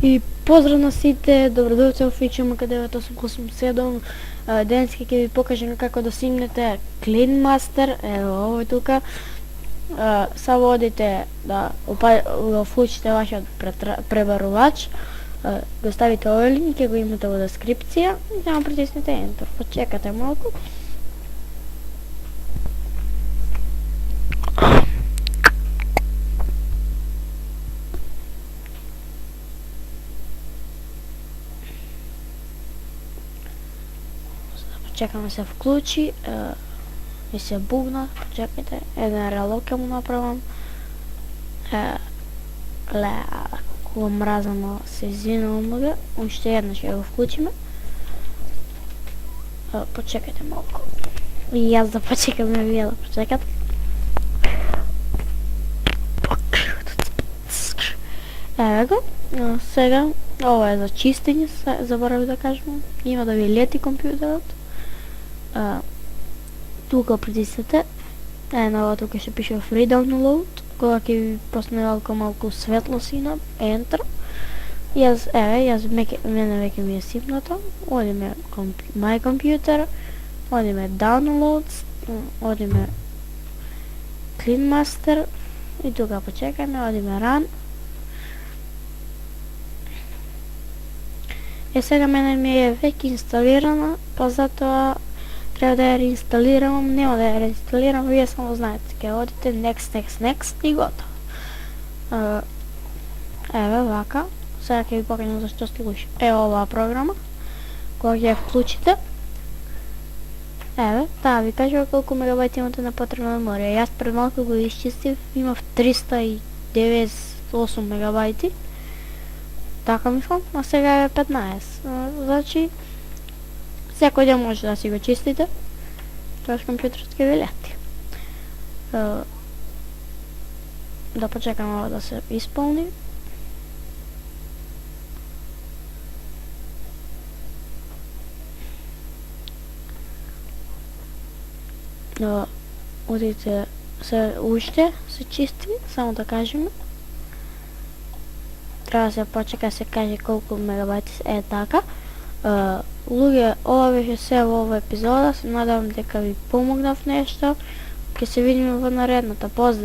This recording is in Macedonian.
И поздрав на сите, добродојавте во Фичема 987. Денеска ќе ви покажам како да снимнете Clean Master. Ево овој тука. Само одите да вклучите вашиот пребарувач, го ставите овој линк, ќе го имате во дескрипција и само притиснете Enter. Почекате малку. Чекам да се вклучи и се бубна. Почекайте, еден релок ќе му направам. Кога мразано се извинувам га, уште еднаш ќе го вклучиме. Почекайте малку. И јас да почекам и вие да почекате. Еве го. Сега, ова е за чистење, заборавив да кажам. Има да ви лети компјутерот. Тука притиснете. Ова тука ќе пише Free Download. Кога ќе ви посне малку светло сина, Enter. Јас мене веќе ми е сипнато. Одиме My Computer, одиме Downloads, одиме Clean Master и тука почекаме, одиме Run. Сега мене ми е веќе инсталирана, па затоа треба да ја реинсталирам, нема да ја реинсталирам, вие само знаете, ќе одите next и готово. Еве вака, сега ќе ви покажам зашто служи. Оваа програма, кога ќе ја вклучите, еве, таа ви кажува колку мегабајти имате на потребна меморија. Јас пред малку го исчистив, имав 398 мегабајти. Така мислам, а сега е 15. Значи, секој ден може да си го чистите, тоа компјутерот ќе ви лети. Да почекам ова да се исполни. Одите се уште, се чисти, само да кажеме. Треба да се почека се каже колку мегабајти е така. Луѓе, ова беше се во оваа епизода, се надевам дека ви помогнав нешто. Ќе се видиме во наредната. Поздрав!